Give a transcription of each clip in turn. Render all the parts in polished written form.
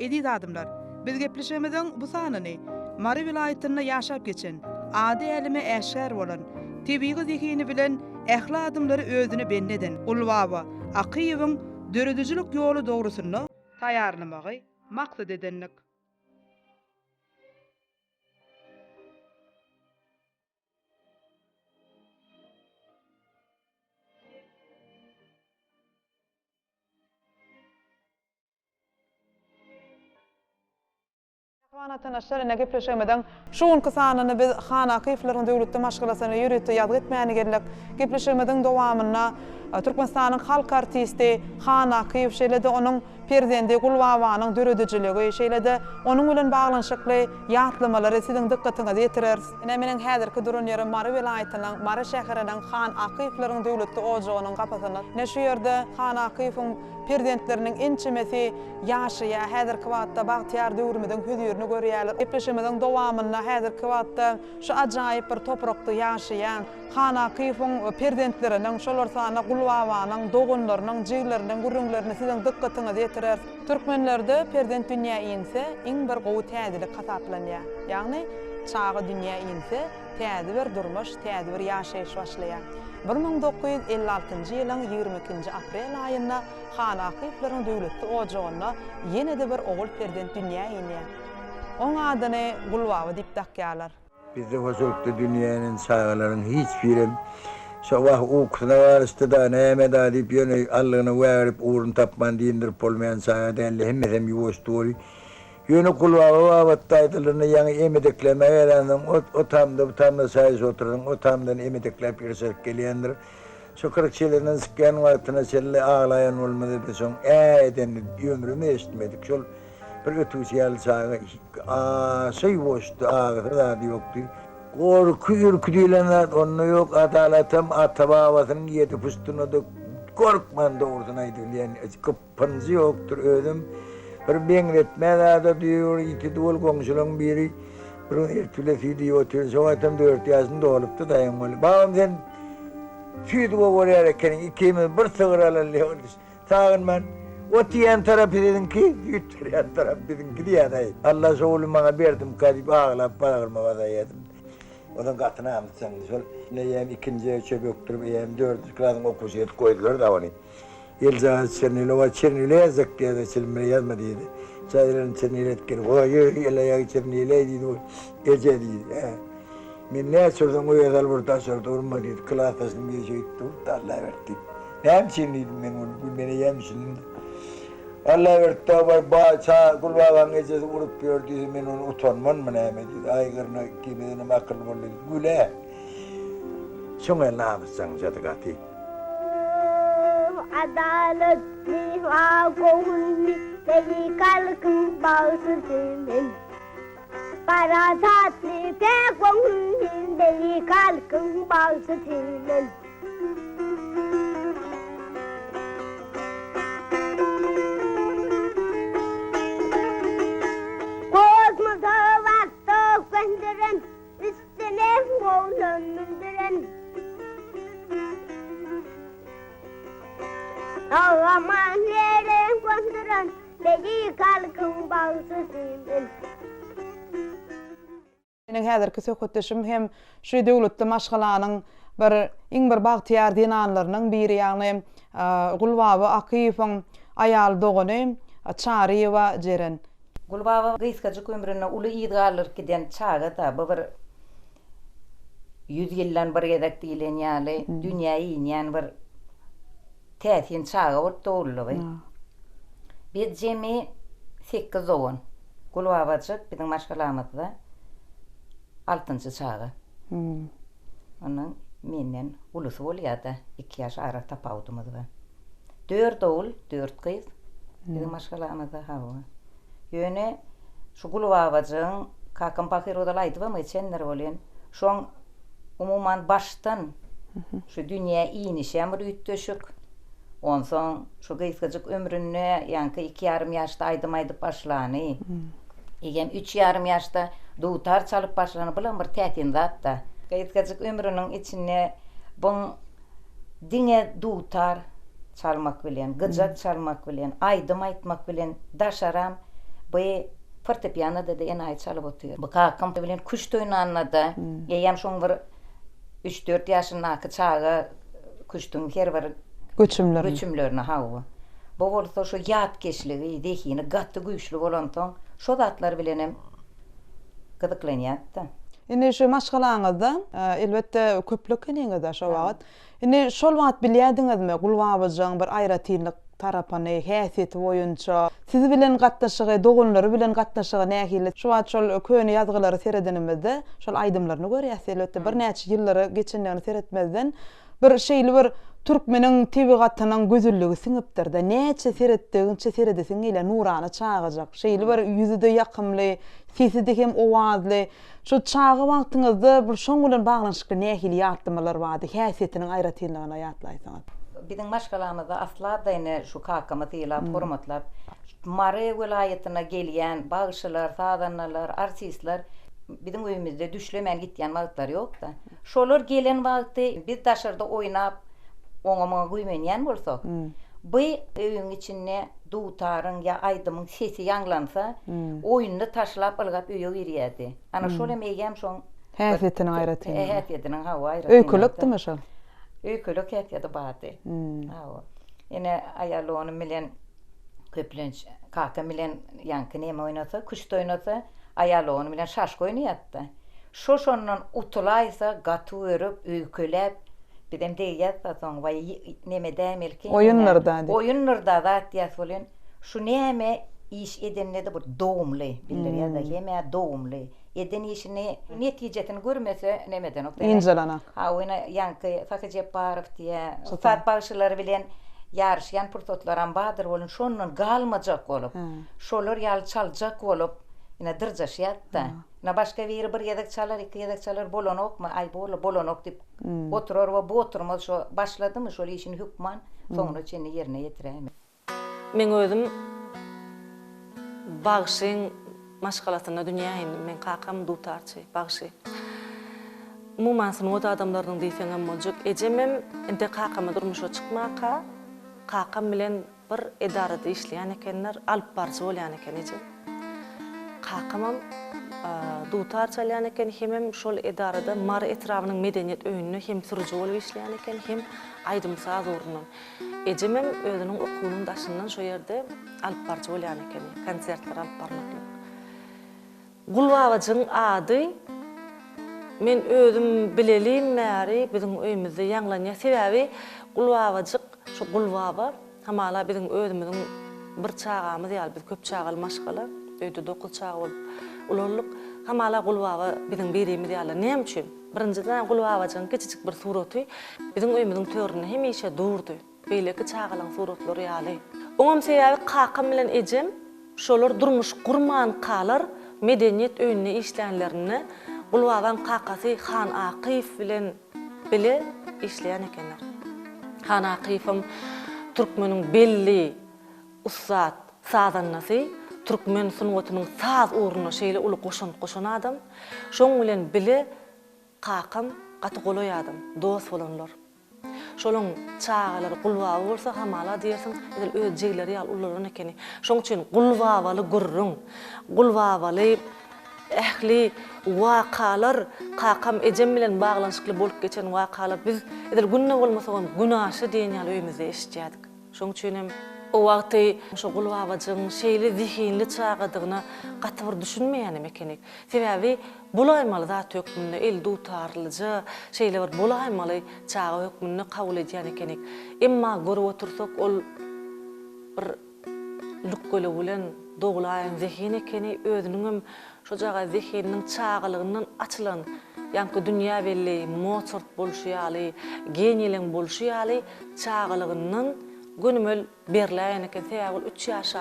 edid adımlar. Biz gepleşemeden bu sanany Mary vilayetinde yaşap geçen, ady elime äşgär bolan, tebiği zekini bilen ähli adımları özüne bendeden Ulbaba Akyýewiň döredüjilik ýoly dogrusyny taýýarlamagy maksat edenlik. Tanışlarına gepleşemeden şuun kısanyny biz Han Akyýewlaryň döwletde maşgalasyny ýürütdi ýadyk etmäni geldik. Gepleşemeden dowamyna Türkmenistanyň halk artisti Han Akyýew şeýle-de onuň perzendi Gulbabanyň döredijiligi şeýle-de onuň bilen baglanşykly ýatlamalary siziň dikkatiňizi ýetirer. Meniň häzirki duran ýerim Mary vilayetynyň Mary şäheriniň Han Akyýewlaryň döwletde ojagynyň gapasyny. Näşe ýerde Han Akyýewiň prezidentlerinin ençemesi ýaşya häzirki wagtda Bagtyar döwrümiň hüzürini görýärler. Gepleşemeden dowamyna häzirki wagtda şu ajaýyp bir toprakda ýaşaýan Han Akyýewiň prezidentlerining şolar sany Gulbabanyň dogunlarynyň jigleriniň gurrunlaryny siziň dikkatiňizi ýetirer. Türkmenlerde prezident dünýä inse iň bir gowy täzelik hasaplanýar. Ýagny çağı dünýä inse täze bir durmuş, täze bir ýaşaýyş başlaýar. 1956-njy ýylyň 22-nji aprel aýynda Han Akyýewlaryň döwletde ojagyna ýene-de bir ogul prezident dünýä indi. Oň adyny Gulbaba diýip takýarlar. Bizde hoşulukda dünýäniň çağalaryň hiç birim şowah ukyna barışdy da näme da diýip ýöne Allahyna wärip urun tapman diýindirip bolmaýan çağa däl hemmesem ýuwuşdy. Ýöne Gulbaba wagtda aýdylyny ýa-ni emedekleme berendim. O tamda bu tamda saýys oturdyň. O tamdan emedeklep ýerşek gelýändir. Şu kırıkçılarının sıkyan wagtyna çelle ağlayan bolmady desem, eden ömrümi eşitmedik. Şol bir ötüýsýäl çağa şeý boşdy, ağırda ýokdy. Gorky ürkü diýilen onu ýok, adalatem atabawasynyň ýeti pustuny da korkman dogrusyny aýdylýan. Kıpınjy ýokdur özüm. Bir beňretme da diýür, iti dol goňşularyň biri bir ertülesi diýýär, şowatam 4 ýaşynda bolupdy daýym bol. Babam sen şüýdi goýar ekeniň ikimiz bir sygyralar sagyn men o tiýen tarapy dedinki, ýütýän tarapy dedinki diýär. Allah şoğlu maňa berdim, gadyp ağlap bagyrma wadaýadym. Odan gatyna amtsan şol näýem ikinji çöböktürüp ýem 4 klasyň okuşy et goýdular da ony. Elza Çernilova Çernile yazık diye çelme yazma diye. Çayların Çernile etken. Oy ela Çernile diye. Ece diye. Men ne sordum o yazal burada sordu urma diye. Klasasını bir şey tuttu Allah verdi. Hem şimdi men beni yemşin. Allah verdi var bağça Gulbabanyň gecesi urup gördü men onu utanman mı näme diye. Aygırna kimine akıl boldy. Güle. Şoňa namysaň jatygati. Adaletli ve gönüllü delikanlının bağısıdır. Para tatlı ve gönüllü delikanlının bağısıdır. Kozmuza vakti gönderin, üstüne oğlum mündürin. Ağaman yerin gönderin, delikanlının bağısıdır. Meniň häzirki söhbetdeşim hem şu döwletde maşgalanyň iň bir bagtyar dinanlarynyň biri ýagny Gulbaba Akyýewiň aýal doguny Çaryýewa jeren. Gulbaba gyskajyk ömrüne uly ýygarlar giden çaga da bu bir 100 ýyldan bir gedek diýilen ýaly dünýäi ýan bir täsin çaga otdurly. Biz jemi 8 oğun. Gulbabajyk biziň maşgalamyzda 6-njy çaga. Onuň menden ulusy bolýardy. 2 ýaş ara tapawdymyz we 4 oğul, 4 kız biziň maşgalamyzda hawa. Ýöne şu Gulbabajagyň kakam Pakiroda aýdypmy çenler bolýan. Şoň umuman baştan şu dünýä iňişem bir ütdeşik. Onsoň şu gyskajyk ömrüne ýanky 2,5 ýaşda aýdym başlany. Egem 3,5 ýaşda dutar çalyp başlany bilen bir tätin zatda. Gyskajyk ömrüniň içine bu diňe dutar çalmak bilen, gyjak çalmak bilen, aýdym aýtmak bilen, daşaram Bu fortepianoda da enay çalıp oturuyor. Bu kakam bilen kuş toynanna da yeyem şoň bir 3-4 ýaşyndaky çağa kuştuň her bir göçümlerini hawa. Bu bolsa şu ýatkeşligi, dehini gatty güýçli bolansoň şo zatlar bilenem gyzyklanýar-da. Indi şu maşgalaňyzda elbetde köplük keniňizde şo wagt. Indi şol wagt bilýärdiňizmi gulbabyjyň bir aýratynlyk tarapany, häsiýeti boýunça sizi bilen gatnaşygy, dogunlary bilen gatnaşygy nähili? Şu wagt şol köni ýazgylary seredenimizde şol aýdymlaryny görýäs elbetde bir näçe ýyllary geçenlerini seretmezden bir şeýli bir türkmeniň tebigatynyň gözüllügi siňipdir da näçe seretdiňçe seredesiň ile nurany çağajak. Şeýli bir ýüzüde ýakymly, seside hem owazly. Şu çağı wagtyňyzda bir şoň bilen baglanyşykly nähili ýatdymalar bardy, häsiýetiniň aýratynlygyna ýatlaýsaňyz. Bizim maşgalamyzda asla da ine şu kakamy tyýlap, hormatlap, Mary welaýatyna gelýän bagşylar, sadanlar, artistler bizim öýümizde düşlemän gitýän wagtlar ýok da. Şolar gelen wagty biz daşarda oýnap, oňama güýmenýän bolsak, bu öýüň içinde duwtaryň ýa aýdymyň sesi ýanglansa, oýundy taşlap ılgap öýe girýärdi. Ana şol emegem şoň häsiýetiniň aýratynlygy. Häsiýetiniň hawa aýratynlygy. Öýkülükdimi şol? Öýkülük häsiýeti bardy. Hawa. Ene aýalony bilen köplenç kakam bilen ýanky näme oýnasa, kuşda oýnasa, aýalony bilen şaşk oýnaýatdy. Şoşondan utulaýsa gaty örüp, öýkülep, bidem diýýär soň way näme dämelki. Oýunlarda zat ýas bolan. Şu näme iş edenlerde bir dowumly, bilýär da heme dowumly. Eden işini netijetini görmese nemeden okda. İncelenak. Ha oyna ýanky Fakıjeparow diýe sat bagşylary bilen ýarşýan pursatlaram badyr bolan şondan galmajak bolup. Şolar ýaly çaljak bolup, ina dyrjaşýar da. Na başga bir ýedek çalar, iki ýedek çalar bolanokmy, ay bolanok dip oturar we bu oturmaz şo başladymy şol işini hükman soňra çeni ýerine ýetirämi. Men özüm bagşyň maşgalatyna dünýä indim. Men kakam dutarçy, bagşy. Mumansyn o adamlaryň diýseňem boljak. Ejemem ente kakama durmuşa çykmaka, kakam bilen bir edarada işleýän ekenler, alyp barjy bolýan eken ejem. Kakamam dutar çalyan eken hem şol edarada mar etrawynyň medeniýet öýünü hem sürüji bolup işleýän eken hem aýdymsaz orundan. Ejemem özüniň okuwynyň daşyndan şo ýerde alyp barjy bolýan eken, konsertler alyp barmakly. Gulbabagyň ady men özüm bilelim märi bizim öýümizde ýanglanýar sebäbi gulbabagyk şo gulbaba hamala bizim özümiziň bir çağamyz ýaly biz köp çağaly maşgala öýde 9 çağa bolup ulurlyk hamala gulbaba bizim berimiz ýaly näme üçin birinciden gulbabagyň kiçik bir suraty bizim öýümizin törüne hemişe durdy. Beýleki çağalyň suratlary ýaly. Oňam sebäbi kakam bilen ejem şolar durmuş gurman kalar medeniýet öýüne işleýänlerini gulbabaň kakasy Han Akyf bilen bile işleýän ekenler. Han Akyfym türkmeniň belli ustad sazannasy, türkmen sunuwatynyň saz uğruna şeýle uly goşan adam. Şoň bilen bile kakam gaty goloý adam, dost bolanlar. Şolaň çağalary gulbaba bolsa hamala diýersiň, edil öz jegleri ýaly ularyn ekeni. Şoň üçin gulbabaly gurrun, gulbabaly ähli wakalar kakam ejem bilen baglanyşykly bolup geçen wakalar biz edil günne bolmasa günaşy diýen ýaly öýümizde eşitýärdik. Şoň üçin hem o wagty şo gulbabagyň şeýle zihinli çağadygyna gaty bir düşünmeýänim ekenik. Sebäbi bulaýmaly zat hökmünde el dutarlyjy şeýle bir bulaýmaly çağa hökmünde kabul edýän ekenik. Emma görüp otursak ol bir lükgöle bilen dogulaýan zihin ekeni özüniň şo jaga zihininiň çağalygyndan açylan ýanky dünýä belli Mozart bolşy ýaly, geniýleň bolşy ýaly çağalygyndan gönümel berläýän eken sebäbi 3 ýaşa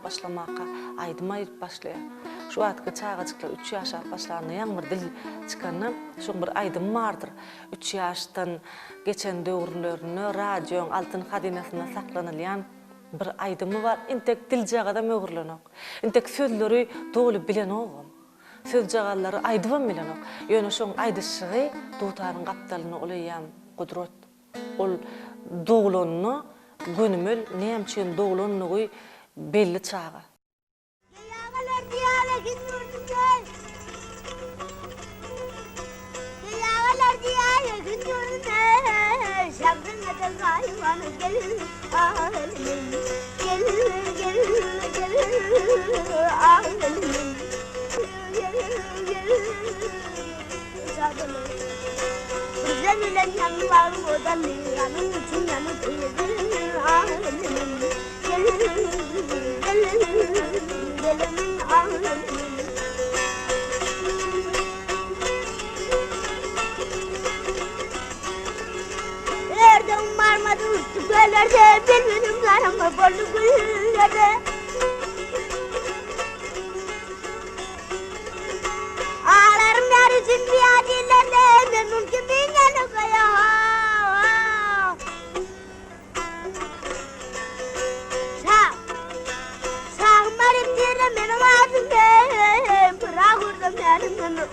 başlamaka aýdyma başlaýar. Şu wagtky çağajyklar 3 ýaşa başlanyň ýaňy bir dil çykanyň şo bir aýdym bardyr. 3 ýaşdan geçen döwürlerini radioň altyn hadinasyna saklanylýan bir aýdymy bar. Intek dil jagada mögürlenok. Intek sözleri dolup bilen ogam. Söz jagalary aýdybam bilen ok. Ýöne şoň aýdyşygy dutaryň gapdalyny olaýan gudrat. Ol dogulanyny gönümel näme üçin dogulanyny belli çağa. gündüzler. Yağlar diye gündüzler. Şabrına da kaymanı gelir alemin. Gelir gelir gelir alemin. Gelir gelir şabrına. Güzel yanlar odalı yanın için yanı teyzenin alemin. Gelir gelir gelir alemin. Nereden varmadı uçtu göllerde, benim karama bollu güllerde. Ağlarım yar için bir adillerle, memnun kimin yanı kaya. Sağmarım diyelim benim adım ben, bırakırdım benim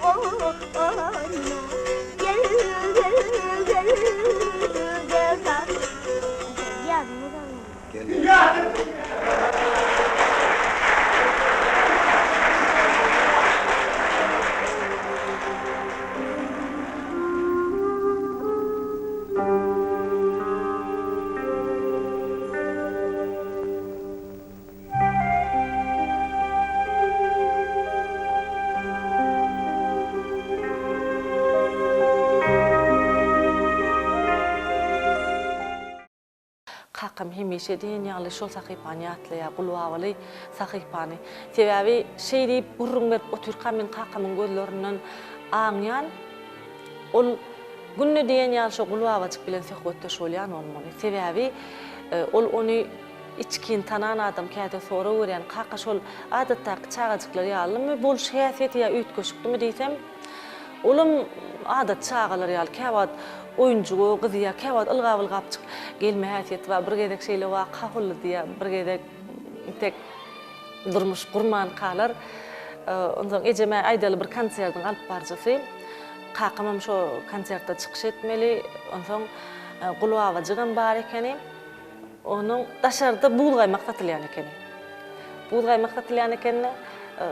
gel gel gel Kakam hemişe deyin yağlı şol sakypany atlaya, gulwawly sakypany. Sebäbi şey diýip burrun berip oturkan men kakamyň gözlerinden aňyan, ol günne diýen ýaly şol gulwawajyk bilen söhbetdeş bolýan bolmaly. Sebäbi ol ony içkin tanan adam käde sora görýän kaka şol adatdaky çagajyklar ýalymy bol şäsiýeti ýa üýtgeşikdimi diýsem, olum adat çagalar ýaly käwat oyuncu gyzy ýa käwat ylgap-ylgapçyk gelme häsiýeti we bir gedek şeýle we kahully diýe bir gedek tek durmuş gurman kalar. Ondan ejeme aýdaly bir konsertiň alyp barjasy. Kakamam şo konsertde çykyş etmeli. Ondan gulwawajygam bar ekeni. Onuň daşarda buğday maktatylýan ekeni. Buğday maktatylýan ekeni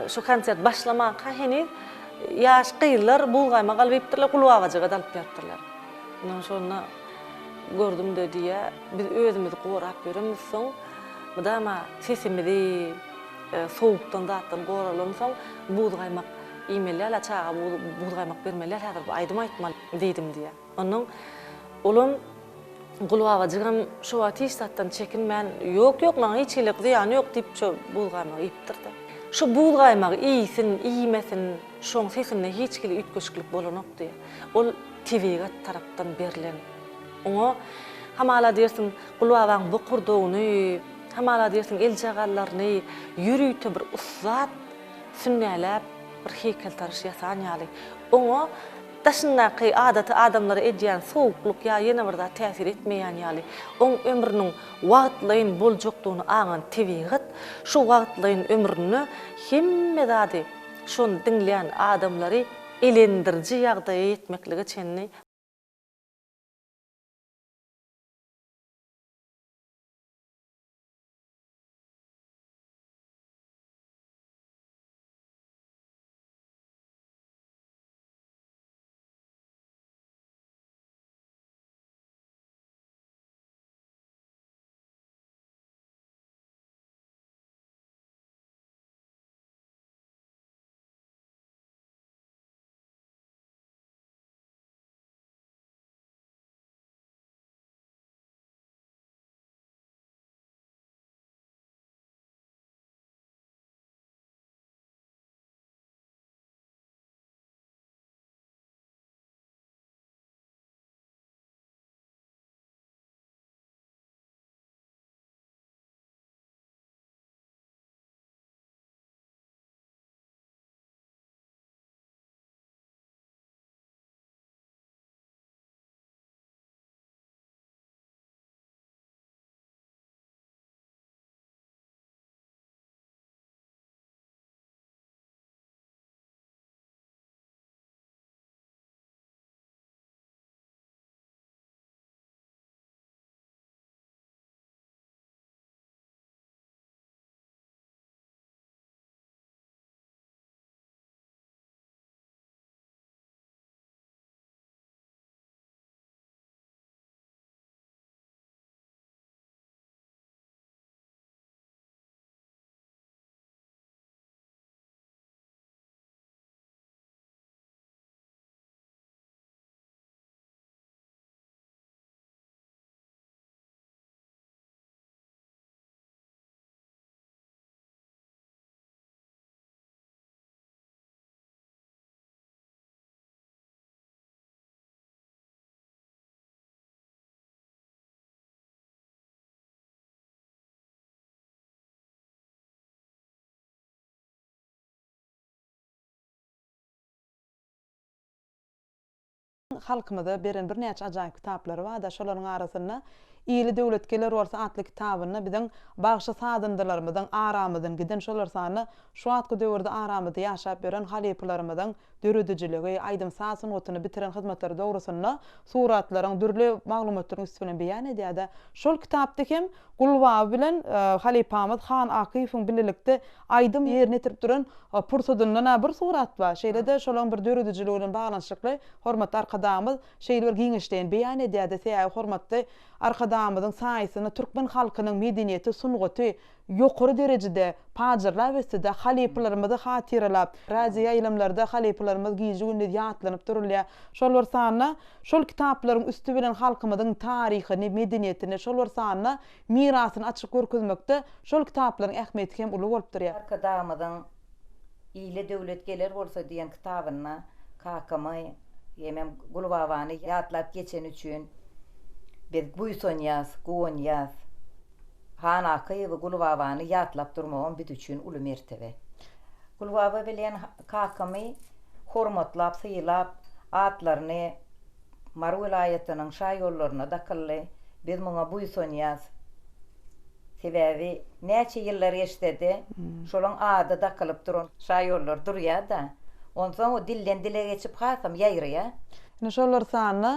şo konsert başlamak heni ýaş gyýlar buğdayma galypdylar, gulwawajaga dalyp berdiler. Ondan sonra gördüm de diye biz özümüzi gorap göremiz soň budama sesimizi soğuktan zatdan goralan soň buğdaymak iýmeler çağa buğdaymak bermeler häzir aýdym aýtmaly diýdim diye. Onuň olum gulwawajygam şo atisatdan çekinmän ýok maňa hiç hilik ziýany ýok diýip şo buğdaymak ýypdyrdy. Şu buğdaymak iýsin, iýmesin, şoň sesine hiç kili üýtgeşiklik bolanok diye. Ol TV tarapdan berilen. Oňa hamala diýersiň gulwawaň bokurdugyny, hamala diýersiň eljagallaryny ýürüýte bir ussat sünnäläp bir hekeltarys ýasan ýaly. Oňa daşyndaky adaty adamlara edýän sowukluk ýa ýene bir zat täsir etmeýän ýaly. Oň ömrüniň wagtlaryň boljokdugyny aňan tebigat, şu wagtlaryň ömrüni hemme zady şonu diňleýän adamlary elendirji ýagdaýa etmekligi çenni halkymyza beren bir näçe ajaýyp kitaplary bar da şolaryň arasynda İli döwletkeler bolsa atly kitabyny biziň bagşa sadyndalarymyzyň aramydan giden şolar sany şu atky döwürde aramyda ýaşap beren haliplalarymyzyň döredijiligi, aýdym sasun otuny bitiren hyzmatlary dogrusynda suratlaryň, dürli maglumatlaryň üstüne beýan edýär. Şol kitapda hem Gulbaba bilen halipamyz Han Akypyň bililikde aýdym ýerine tirip duran pursadyndan bir surat bar. Şeýle-de şolaň bir döredijiligi bilen baglanyşykly hormatly arkadamyz şeýle bir giňişden beýan edýär. Täze hormatly arkadamyzyň saýysyny türkmen halkynyň medeniýeti sungaty ýokary derejede pajyrlar wesde haliplalarymyzy hatyralap, razi ýaýlamlarda haliplalarymyz giýji günde ýatlanyp durulýar. Şol bir sanyna şol kitaplaryň üstü bilen halkymyzyň taryhyny, medeniýetini, şol bir sanyna mirasyny açyk görkezmekde şol kitaplaryň ähmiýeti hem uly bolup durýar. Arkadamyzyň ýyly döwletgeler bolsa diýen kitabyna kakamy ýemem Gulbabany ýatlap geçen üçin biz buýsonýas, goňýas, Han Akypy Gulbabany ýatlap durmagam biz üçin uly mertebe. Gulbaba bilen kakamy hormatlap, syýlap, atlaryny Mar vilayatynyň şaýyllaryna dakylly, biz muňa buýsonýas. Sebäbi näçe ýyllar geçdi, şolaň ady dakylyp duran şaýyllar durýar da. Ondan o dilden dile geçip hasam ýaýrýar. Şolar sanyna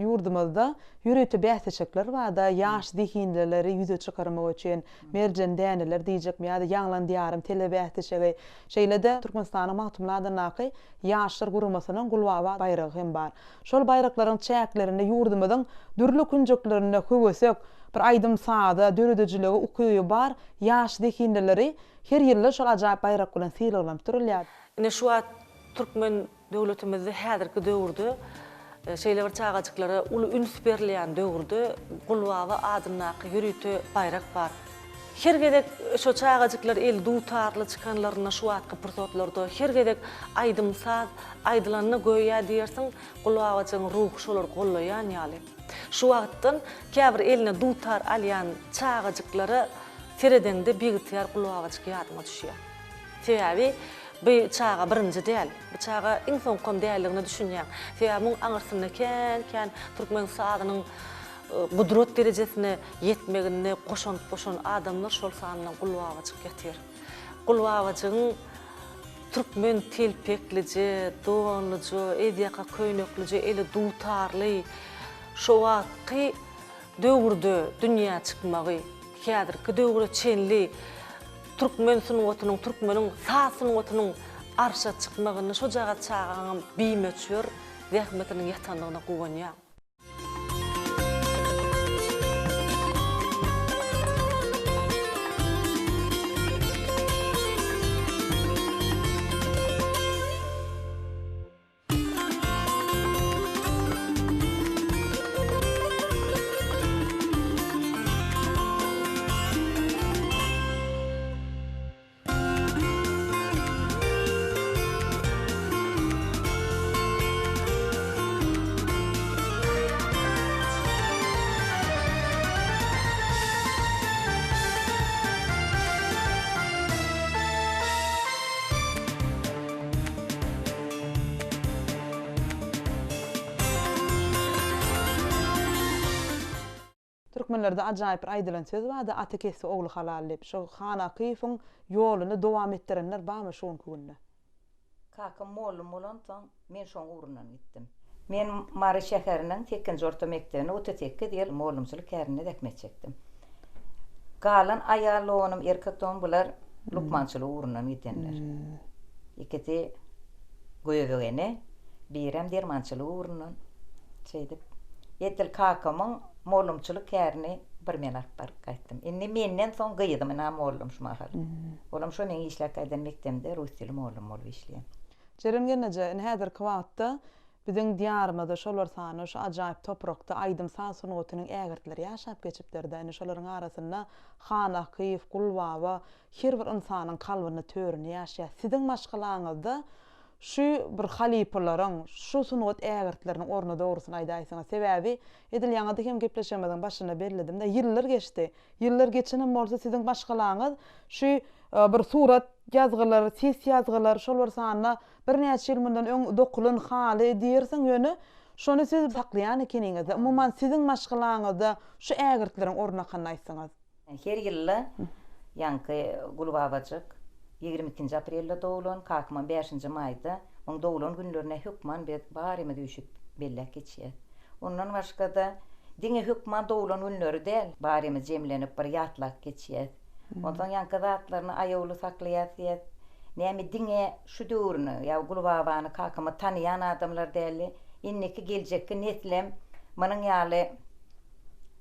ýurdumyzda ýürüti bäsçekler bar da ýaş dihindeleri ýüze çykarmak üçin merjen däneler diýjekmi ýa-da ýanglan diýarym telebäsçegi şeýle-de Türkmenistanyň magtumlardan naky ýaşlar guramasynyň Gulbaba bayragy hem bar. Şol bayraklaryň çäklerinde ýurdumyzyň dürli kunjuklarynda höwesek bir aýdym sada döredijiligi ukygy bar ýaş dihindeleri her ýyly şol ajaýyp bayrak bilen syýrylanyp durulýar. Ine şu wagt Türkmen döwletimizde häzirki döwürde şeýle bir çağajyklary uly üns berilýän döwürde Gulbaba adynaky ýürüti bayrak bar. Her gedek şo çağajyklar el dutarly çykanlaryna şu wagtky pursatlarda her gedek aýdym saz aýdylanyny goýýa diýersiň Gulbabaçyň ruhy şolar gollaýan ýaly. Şu wagtdan käbir eline dutar alýan çağajyklary Feredende begitýär Gulbabaçyka ýadyma düşýär. Sebäbi bu çağa birinci däl, bu çağa iň soňky däldigini düşünýär. Sebäbi aňyrsynda kän Türkmen sadynyň gudrat derejesine yetmegini goşan adamlar şol sanyna Gulbabaçyk getir. Gulbabaçyň Türkmen telpekliji, dowanlyjy, edýaka köýnekliji, eli dutarly şo wagtky döwürde dünýä çykmagy, häzirki döwürde çenli Türkmen sunuwatynyň, Türkmeniň saz sunuwatynyň arşa çykmagyny şo jaga çağaňam biýmeçür, rahmetiniň ýatanlygyna gowanýar. Türkmenlerde ajaýyp bir aýdylan söz bar da atekesi ogly halal diýip. Şo Han Akypyň ýoluny dowam etdirenler barmy şoňky günde? Kakam mollum bolansoň men şoň urunan gitdim. Men Mary şäheriniň 8-nji orta mektebine OTTK diýil mollumçylyk kärine dekmek çekdim. Galan aýalynym erkekden bular lukmançylyk urunan gitdenler. Ikisi goýöwegene, birem dermançylyk urunan çeýdip. Yetel kakamyň mollumçylyk kärine bir men arpar gaýtdym. Indi menden soň gyýdym ana mollum şu mahal. Olam şo men işläp gaýdan mektemde rus dili mollum bolup işleýän. Jeremgenje häzirki wagtda biziň diýarymyzda şolar sany şu ajaýyp toprakda aýdym saz sunuwatynyň ägirtleri ýaşap geçipdirdi. Şolaryň arasynda Han Akyp, Gulbaba her bir insanyň kalbyny törini ýaşaýar. Siziň maşgalaňyzda şu bir halipalaryň, şu sunwat ägirtleriniň orna dogrusyny aýdaýsyňyz. Sebäbi edilýäňde hem gepleşemeden başyna berledim de ýyllar geçdi. Ýyllar geçenem bolsa siziň maşgalaňyz şu bir surat ýazgylar, ses ýazgylar şol bir sanyna bir näçe ýyl mundan öň dokulan haly diýersiň ýöne Şonu siz saklayan ekeniňiz. Umuman sizin maşgalaňyzda şu ägirtlerin orna kanaysyňyz. Her ýyly ýanky Gulbabajyk 22 aprelde doğulan, kakman 5 maýda oň doğulan günlerine hükman barimy düşüp bellek geçýär. Ondan başga da diňe hükman doğulan günleri däl, barimy jemlenip bir ýatlak geçýär. Ondan ýanky zatlaryny aýawly saklaýar. Näme diňe şu döwrüni, ýa Gulbabany kakamy tanıyan adamlar däli, inneki geljekki netlem manyň ýaly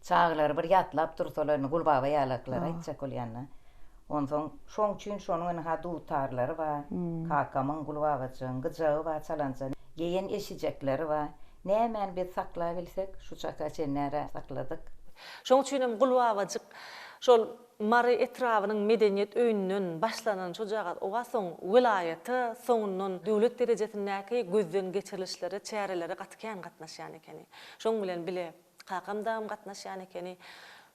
çağlar bir ýatlap dursalar Gulbaba ýalaklar aýtjak bolýanna. Ondan şoň üçin şonuň ha dutarlary bar, kakamyň Gulbabaçyň gyjagy bar çalança, geýen eşijekleri bar. Nämen biz saklap bilsek, şu çaka çenlere sakladyk. Şoň üçin hem Gulbabajyk şol Mary etrawynyň medeniýet öýünden başlanan şu jagat oga soň wilayaty soňundan döwlet derejesindäki gözden geçirilişleri, çäreleri gatken gatnaşýan ekeni. Şoň bilen bile kakamdam gatnaşýan ekeni.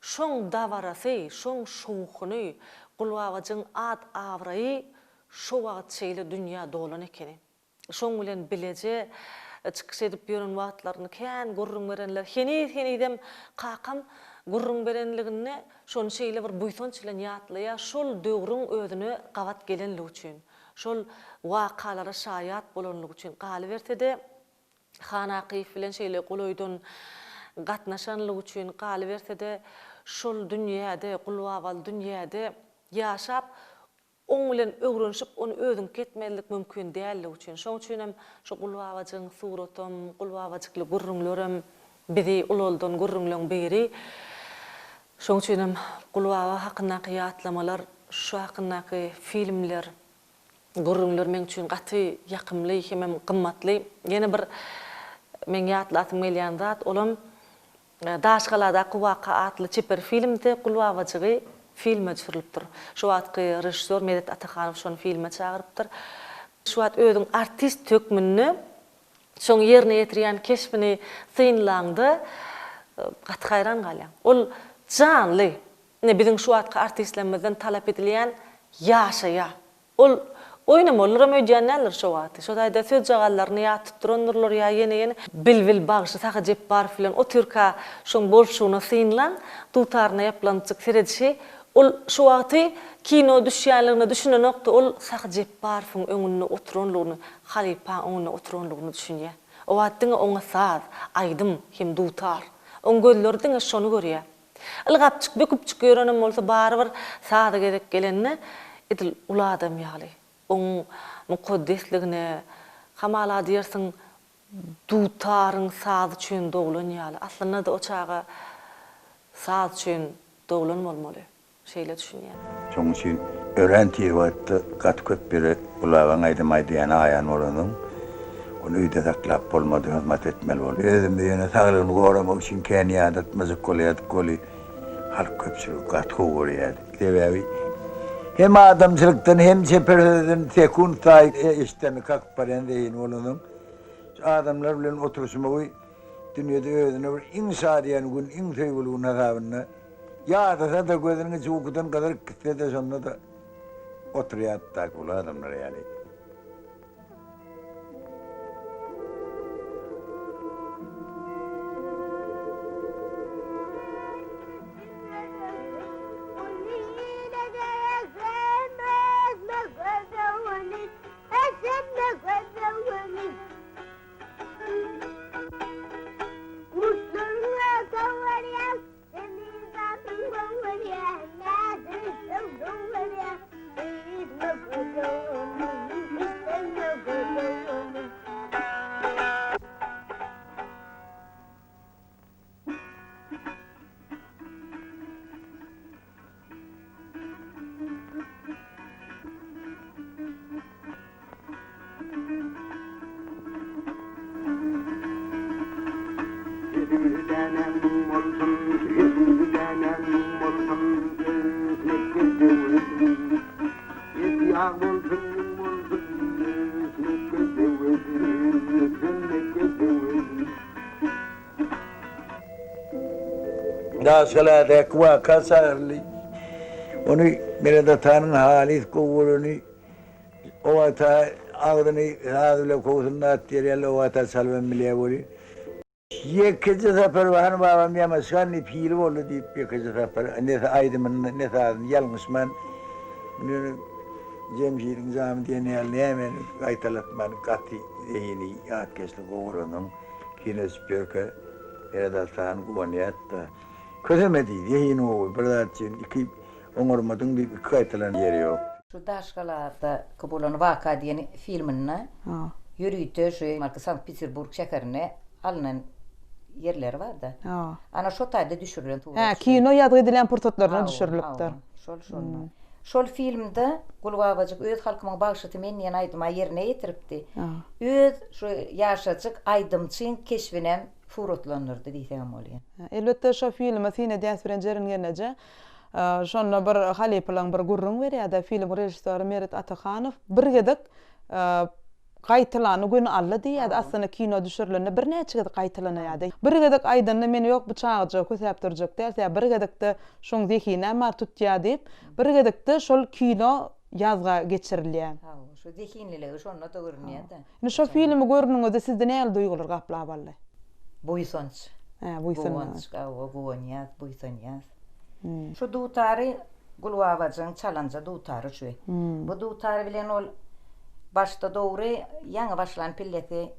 Şoň dawarasy, şoň şowkuny, Gulbabaçyň ad awraýy şo wagt şeýle dünýä dolan ekeni. Şoň bilen bileje çıkış edip ýören wagtlaryny kän gurrun berenler. Heni-henidem kakam gurrun berenligini şonu şeýle bir buýsanç bilen ýatlaýar, şol döwrüň özüni gawat gelenligi üçin, şol wakalara şaýat bolanlygy üçin galy berse-de Hana Akyf bilen şeýle goloýdan gatnaşanlygy üçin galy berse-de şol dünýäde, Gulbabaly dünýäde ýaşap oň bilen öwrenşip onu özüň ketmelik mümkin däl üçin. Şoň üçin hem şu Gulbabaçyň suratym, Gulbabajykly gurrunlarym bizi uloldan gurrunlaryň biri. Şoň üçin hem Gulbaba hakyndaky ýatlamalar, şu hakyndaky filmler, gurrunlar men üçin gaty ýakymly hem gymmatly. Ýene bir men ýatlatym gelýän zat, olam Daşgalada Kuwaka atly çeper filmde Gulbabajygy filme düşürilipdir. Şu wagtky rejissor Medet Atakanow şonu filme çagyrypdyr. Şu wagt özüň artist tökmünni şoň ýerine ýetirýän keşbini synlandy, gaty haýran galýan. Ol canly. Biziň şu wagtky artistlerimizden talap edilýän ýaşaýa. Ol oýnamalar öýdýänler şu wagty. Şu daýda söz jagallaryny ýatyp duranlar ýa ýene bilbil bagşy saha jep bar filan o türka şoň bolşuny synlan, tutarna ýaplanjyk seredişi. Ol şu wagty kino düşýänligini düşünen nokta ol saha jep bar filan öňünde oturanlygyny, halipa öňünde oturanlygyny düşünýär. O wagtyň oňa saz, aýdym hem dutar. Oň gözlerdiň şonu görýär. Ilgapçyk böküpçyk görenem bolsa barbyr saza gerek gelenne edil uladam ýaly. Oň mukaddesligine hamala diýersiň dutaryň saz üçin doglan ýaly. Aslynda da o çaga saz üçin doglan bolmaly. Şeýle düşünýär. Şoň üçin öğrenti wagtda gat köp biri ulagan aýdymaydy ýa aýan bolanyň. Onu öýde saklap bolmady, hizmet etmeli bol. Özüm ýene saglygyny goramak üçin kän ýadat myzyk goly halk köpçülik gat goýýar. Sebebi hem adamçılıktan hem çeperden tekun tay işten kalk parendeyin olunun. Adamlar bilen oturuşma oy dünyada özüne bir insadiyan gün insayılığı nazarına ya da gözünü çoğudan kadar kıtede sonunda da oturuyor tak bu adamlar yani. Daşgalada Kuwaka sarly. Onu mereda tanın halis kovulunu o ata ağdını ağdıyla kovsunlar atıyla o ata salven milye boli. Yekece sefer var babam yamaskan ne pili oldu deyip yekece sefer ne aydımın ne sağın yalnızman Cemşir'in zam diye ne hemen kaytalatman katı zihni akesli koğuranın kine spörke eradaltan kuvaniyat közemedi zihni o bırdatçın iki onurmadın bir kaytalan yeri yok. Şu daşkalarda kabulan vaka diye filminne yürüyütü şu marka Sankt Petersburg şehrine alınan yerler var da. Ana şu tayda düşürülen tuğla. Kino yadı edilen portretlerine düşürülüptür. Şol filmde Gulbabacık öz halkımın bağışıtı men yen aydıma yerine yetiripdi. Öz şu yaşacık aydımçın keşfinem furutlanırdı diysem oluyor. Elbette şu filmi sine dens birencerin genece. Şonna bir halipilan bir gurrun veriyada film rejissörü Merit Atakhanov bir gedik qaytılanı gün alla diýýärdi. Aslında kino düşürilende bir näçe gede qaytylanaýardy. Bir gedek aýdanyna meni ýok bıçagyjak, kösäpdirjek dälse, bir gedekde şoň zehine mar tutýar diýip, bir gedekde şol kino ýazga geçirilýär. Şu zehinliligi şonda da görünýär-de. Ine şo filmi görnüňizde sizde näme duýgular gaplap aldy? Buýsonç. Buýsonç. Buýsonýar, buýsonýar. Şu dutary Gulbabacyň çalanja dutary şu. Bu dutary bilen ol başta doğru yaňy başlan pilleti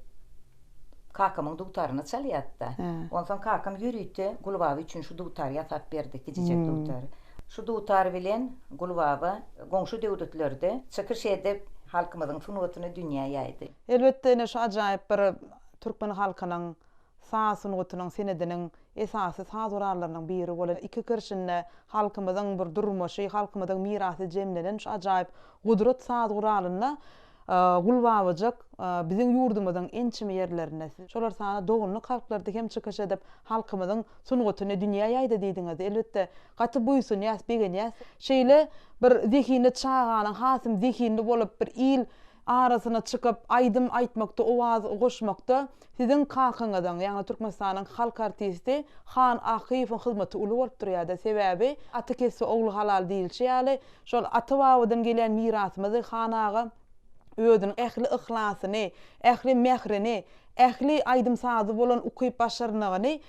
kakamyň dutaryny çalýatdy. Ondan kakam yürüýtdi, Gulbaba üçin şu dutary ýasap berdi, gijek dutary. Şu dutary bilen Gulbaba goňşy döwletlerde çykyş edip halkymyzyň sunuwatyny dünýäge ýaýdy. Elbette ine şu ajaýyp bir türkmen halkynyň saz sunuwatynyň senediniň esasy saz urarlarynyň biri bolan iki kirşinde halkymyzyň bir durmuşy, halkymyzyň mirasy jemlenen şu ajaýyp gudrat saz urarlaryna Gulbabacak bizim yurdumuzun ençime yerlerine. Şolar sana doğunluk halklarda hem çıkış edip halkımızın sunuwatyny dünýäge ýaýdy diýdiňiz. Elbette gaty buýsun ýas begen ýas. Şeýle bir zihinde çağanyň hasym zihinde bolup bir il arasyna çykyp aýdym aýtmakda, owaz goşmakda sizin kakyňyzdan, ýani Türkmenistanyň halk artisti Han Akyýewiň hyzmaty uly bolup durýar. Sebäbi atykesi ogly halal diýilşi, şol aty-babadan gelen mirasymyzy Han aga özüň ähli ihlasyny, ähli mehrini, ähli aýdym sazy bolan ukyp başarynyny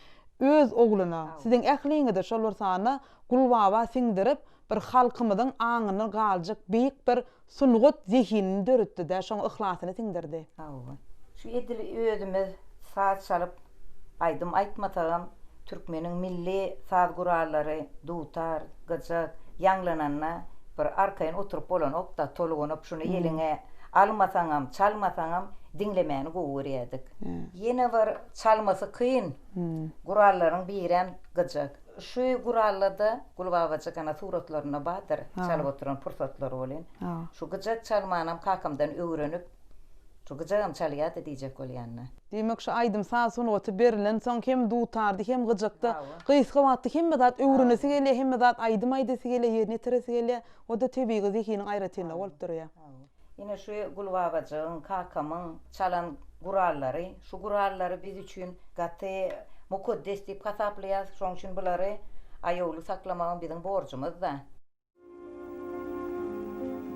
öz oglyna, siziň ähliňizde şolar sana Gulbaba siňdirip bir halkymyzyň aňyny galjak beýik bir sunugat zehinini döretdi de şoň ihlasyny siňdirdi. Şu edil özümiz saz çalyp aýdym aýtmasagam türkmeniň milli saz gurarlary, dutar, gyjak ýanglananna bir arkaýyn oturup bolan okda tolgunup şunu ýeliňe almasaňam, çalmasaňam dinlemäni goýurýardyk. Ýene bir çalmasy kyn gurarlaryň birem gyjak. Şu gurarlarda Gulbabacak ana suratlaryna badyr çalyp oturan pursatlary bolan. Şu gyjak çalmanam kakamdan öwrenip şu gyjagam çalýardy diýjek bolýanna. Demek şu aýdym saz sunuwaty berilen soň hem dutardy hem gyjakda gysgawatdy hem zat öwrenesi gelýär, hem zat aýdym aýdysy gelýär, ýerine teresi gelýär. O da tebiği zihiniň aýratyna bolup durýar. Yine şu Gulbabacyň, kakamyň çalan gurarlary, şu gurarlary biz üçin gaty mukaddes diýip hasaplaýar. Şoň üçin bulary aýoğlu saklamagyň biziň borjumyz da.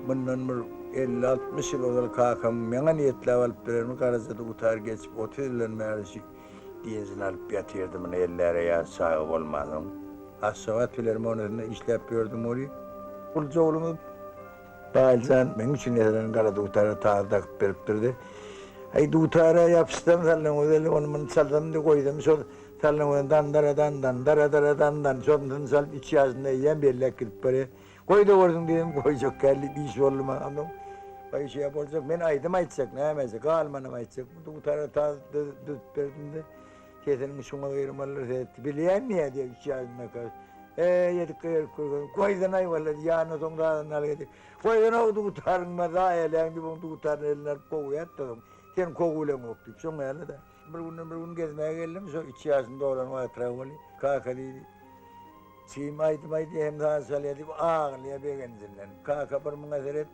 Bundan bir 50-60 yıl ol kakam meňe niýetli alyp berýär, garajda utar geçip 30 ýylan märisi diýesin alyp ýatyrdy mene ellere ýa sagy bolmadyň. Aşawat filarmoniyasynda işläp berdim oly. Bul joglumy Balzan men üçin ýazan gara dutara taýdak berip durdy. Ay dutara ýapystam sallan özel onu men saldan diýip goýdum. Şol sallan dan şondan sal iç ýazynda ýem berlek kirip bare. Goýda gördüm diýdim, goýjak geldi iş bolma anam. Ay şey bolsak men aýdym aýtsak, näme galmanam aýtsak. Bu dutara düt berdim de. Kesenim şoňa gyrmalar etdi. Bilýän niýe diýip iç ýazynda kal. Yedik koydan ay vallahi ýany soňdan alýady. Koydan o dutarma da elędi bu dutarny eller koýatdym. Sen kogulam okdyp şoň ýaly da. Bir gün gezmäge geldim, şo 2 ýaşynda olan watraw boli. Kaka diýdi. Sim aýtmaýdy hem daha salýady, ağlya begendinden. Kaka bir muňa serep.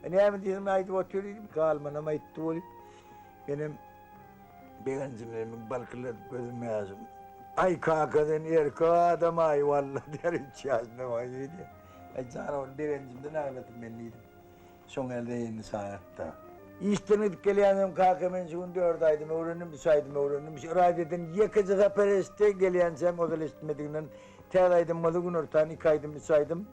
Näme diýdim aýdyp oturýym, galmanam aýtdy boli. Benim begendinden balkylar gözüm ýazym. Ay kakadan erke adam ay vallahi der hiç yazma var diye. Ay canım berencimden ağladım ben neydim. Son elde yeni saatte. İstenip geliyenim kalkımın şunu dördaydım, öğrendim, saydım, öğrendim. Radyodan yakıcığa pereste geliyensem o da istemediğinden teğlaydım, malı gün ortağını kaydım, saydım.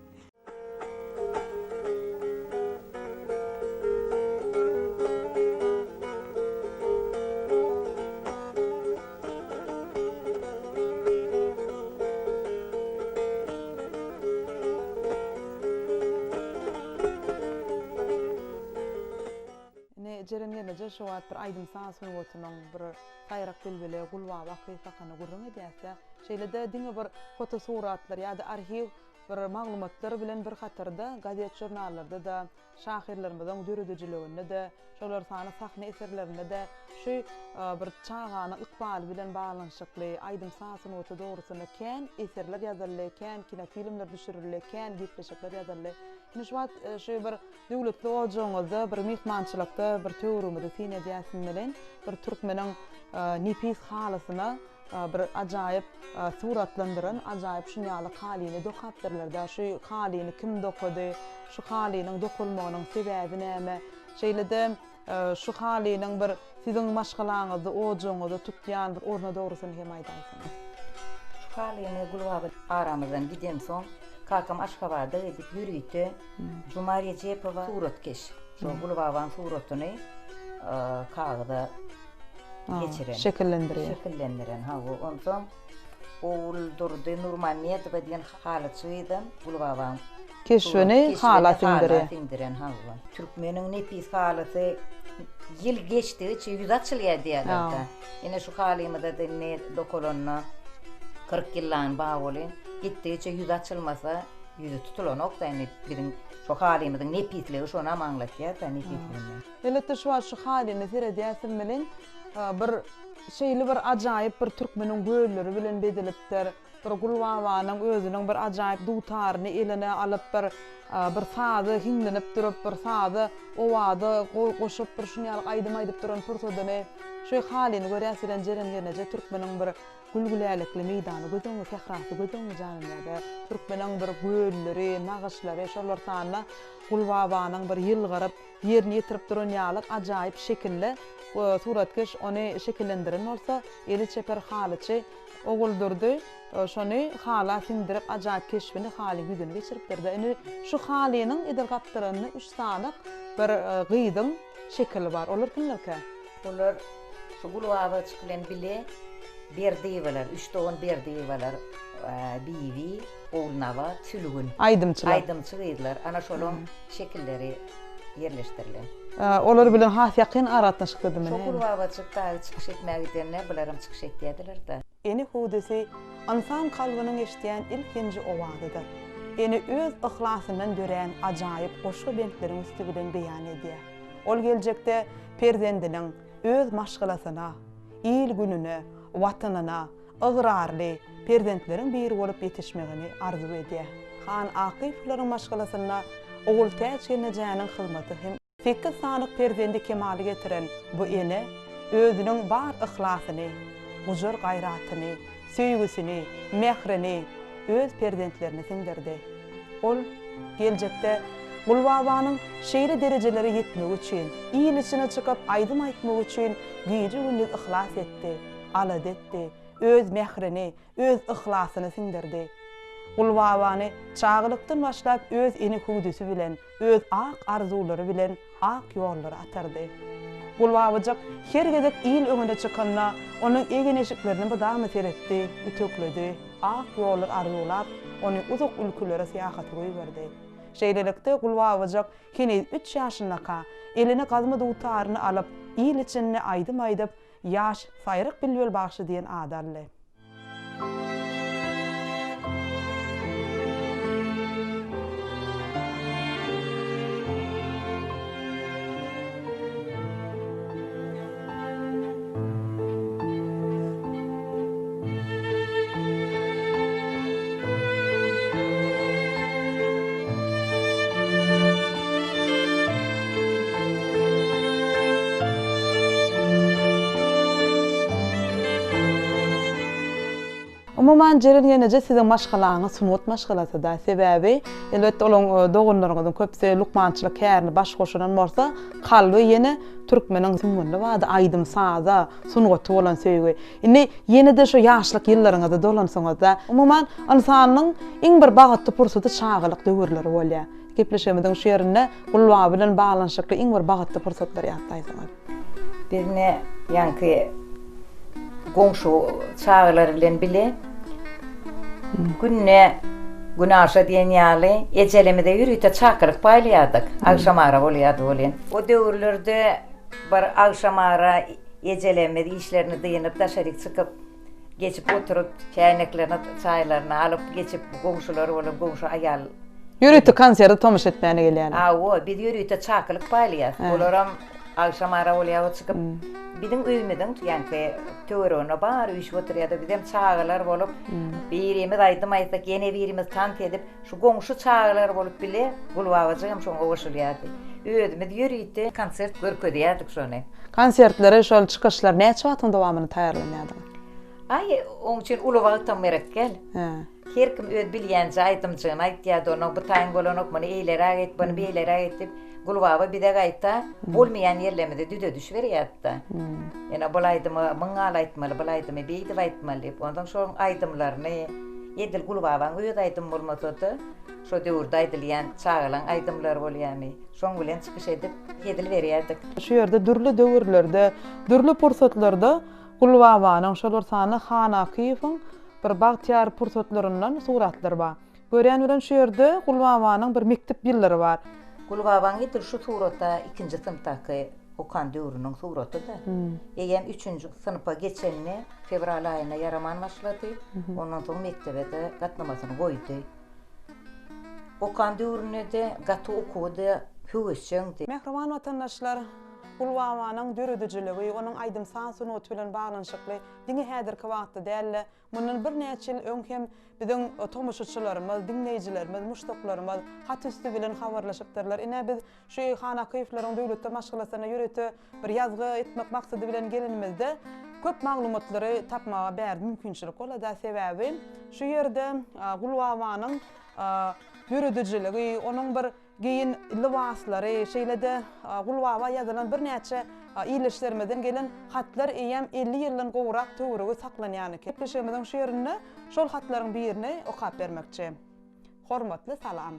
Jeren gelece şu wagt bir aýdym saňsyň gotunyň bir saýrak bilbile gulwa wagtyny gurrun edýärse, şeýle-de diňe bir foto suratlar ýa-da arhiw bir maglumatlar bilen bir hatarda gazet jurnallarda da şahirlerimizden dürüdüjiliginde de şolar sany sahne eserlerinde de şu bir çağany ykbaly bilen baglanyşykly aýdym saňsyň gotu dogrusyna kän eserler ýazarly, kän kino filmler düşürilýär, kän gepleşikler ýazarly. Şu wagt şu bir döwletli ojaňyzda bir mehmançylykda bir töwrümde sine edýäsin bilen bir türkmeniň nepis halasyna bir ajaýyp suratlandyran, ajaýyp şunýaly halyny dokapdyrlarda, şu halyny kim dokudy, şu halynyň dokulmagynyň sebäbi näme, şeýle-de şu halynyň bir siziň maşgalaňyzda, ojaňyzda tutýan bir orna dogrusyny hem aýdaýsyňyz. Şu halyny gulwaby aramyzdan giden soň kakam Aşgabatda edip ýürüýdi. Juma Rejepowa suratkeş. Şu gulwaban suratyny kagda geçiren. Şekillendiren. Ha bu ondan oğul durdy Nurmamedova diýen halatçydan gulwaban Keşwini halatyndiren ha bu. Türkmeniň nepis halaty ýyl geçdi, ýüz açylýar diýerler. Ene şu halymyda dinne dokolonna 40 ýyllan bagoly gitdiçe ýüz açylmasa ýüzü tutulan okdaýny birin şu halymyň nepisligi şonu maňlatýar da nepisligi. Elbetde şu halyny seredýäsin bilen bir şeýle bir ajaýyp bir türkmeniň göýleri bilen bedilipdir. Bir gulwawanyň özüniň bir ajaýyp dutaryny eline alyp bir sady hinglenip durup bir sady owada goşup bir şunýaly aýdym aýdyp duran pursodyny şu halyny görýärsiň jeren gelije türkmeniň bir gülgülälikli meýdany gözüňe fehrasy gözüňe janynda türkmeniň bir göýleri, nagaşlary şolar sanyna gulwawanyň bir ýylgyryp ýerine ýetirip duran ýalyk ajaýyp şekilli suratkeş ony şekillendiren bolsa eli çeper halyçy oguldurdy. Şonu hala sindirip ajaýyp keşfini haly güzüne geçirip berdi. Ene şu halynyň edil gapdyranyny 3 sanyk bir gyýdyň şekili bar. Olar kimlerke? Olar şu gulwaby çyklen bile berdiýeler, 3 toň berdiýeler. Biwi, oğulnawa, tülügün. Aýdymçylar. Ana şolun şekilleri yerleşdirilen. Olar bilen has ýakyn aratnaşykdy mene. Şu gulwaby çykda çykyş etmäge gidenler bularym çykyş etýärdiler da. Eni hudisi insan kalbynyň eşitýän ilkinji owadydyr. Eni öz ihlasyndan dören ajaýyp goşgy bentleriň üstü bilen beýan edýär. Ol geljekde perzendiniň öz maşgalasyna, il gününe, watanyna, ıgrarly perzentleriň biri bolup ýetişmegini arzu edýär. Han Akiflaryň maşgalasyna oğul täçgenejäniň hyzmaty hem 8 sanyk perzendi kemaly getiren bu ene özüniň bar ihlassyny, gujur gaýratyny, söýgüsini, mehrini öz perzentlerine singdirdi. Ol geljekde gulwawanyň şeýle derejelere ýetmek üçin, ýyl içine çykyp aýdym aýtmak üçin güýji gündüz ihlas etdi, alad etdi, öz mehrini, öz ihlasyny singdirdi. Gulwawany çağlykdan başlap öz eni hudusy bilen, öz ak arzulary bilen ak ýollary atardy. Gulwawyjak her gezek ýyl öňüne çykanda onuň egen eşiklerini bydam eretdi, ütökledi, ak ýollar arzulap ony uzak ülkelere seýahat goýberdi. Şeýlelikde gulwawyjak kene 3 ýaşyndaky eline gazma dutaryny alyp ýyl içinde aýdym aýdyp ýaş saýryk bilbel bagşy diýen adarly. Umuman jerengenece sizin maşgalaňyz sunut maşgalası da sebäbi elbetde olaň dogunlaryňyzyň köpse lukmançylyk kärini baş goşunan bolsa kalby ýene türkmeniň sümünde wada aýdym saza sunuty bolan söýgi. Indi ýene-de şo ýaşlyk ýyllaryňyzda dolansaňyz da umuman insanyň iň bir bagatly pursaty çağlyk döwürleri bolýar. Gepleşemediň şu ýerinde gulwa bilen baglanyşykly iň bir bagatly pursatlar ýatdaýsaňyz. Birine yankı goňşu çağlar bilen bile günne günaşa diýen ýaly ejelemide ýürüýte çakyrık baýlaýardyk. Agşamara bolýardy bolen. O döwürlerde bir agşamara ejelemede işlerini diýenip daşaryk çykyp geçip oturup çaýnaklarını çaýlaryny alyp geçip goňşular bolup goňşu aýal Ýürüýte konsertde tomuş etmäne gelýär. O bir ýürüýte çakyrlyk baýlaýar. Olaram agşamara bolýar çykyp biziň öýmeden ýanky töwerene bar üýş oturýardy. Bizem çağlar bolup birimiz aýdym aýtsak ýene birimiz tant edip şu goňşu çağlar bolup bile gulwawajym şoňa goşulýardy. Öýdümiz ýürüýdi, konsert görkezýärdik şonu. Konsertlere şol çykyşlar näçe wagtyň dowamyny taýýarlanýardy? Ay, oň üçin uly wagtdan merekkel. Her kim öýd bilýänçe aýtymçygyny aýtýardy, onu bu taýyn bolanok muny eýlere aýt, bunu beýlere aýt dip gulwawa bide gaýta bolmaýan ýerlemede düde düşberýärdi. Ýene bolaýdymy myňa aýtmaly, bolaýdymy beýdi aýtmaly dip ondan şoň aýdymlaryny edil gulwawaň öýd aýdym bolmasady, şo döwürde aýdylýan çağlaň aýdymlary bolýarmy. Şoň bilen çykyş edip edil berýärdik. Şu ýerde dürli döwürlerde, dürli pursatlarda gulwawanyň şolar sany Hana Kyýewiň bir bagtyar pursatlaryndan suratlar bar. Görýän bilen şu ýerde gulwawanyň bir mektep ýyllary bar. Gulwawaň edil şu suratda 2-nji synpdaky okan döwrüniň suraty da. Eýem 3-nji synpa geçenni fevral aýyna yaraman başlady. Ondan soň mektebede gatnamasyny goýdy. Okan döwrüne de gaty okudy, höwesçeňdi. Mehriban watandaşlar, gulwawanyň döredijiligi, onuň aýdym sansynot bilen baglanyşykly diňe häzirki wagtda dälle. Mundan bir näçe ýyl öňkem biziň tomoşaçylarymyz, dinleýijilerimiz, muşdoklarymyz hat üstü bilen habarlaşypdyrlar. Ine biz şu Hana Kyýewiň döwletde maşgalasyna ýürüýte bir ýazgy etmek maksady bilen gelinimizde köp maglumatlary tapmaga bäri mümkinçilik bolada sebäbi şu ýerde gulwawanyň döredijiligi, onuň bir giyin libaslary, şeýlede gulwawa ýazylan bir näçe iýleşlermeden gelen hatlar eýem 50 ýyldan gowrak töwerege saklanýany. Gepleşemeden şu ýerinde şol hatlaryň birini okap bermekçi. Hormatly salam.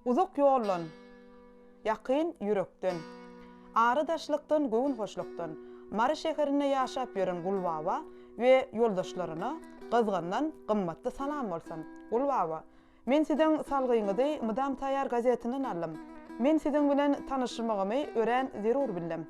Uzak ýoldan, ýakyn ýürekden, aradaşlykdan, göwün hoşlukdan, Mary şeherinde ýaşap ýören gulwawa we ýoldaşlaryna gyzgandan gymmatly salam bolsun. Gulwawa, men siziň salgyňyzy Mydam Taýýar gazetinden aldım. Men siziň bilen tanyşmagymy ören zerur bildim.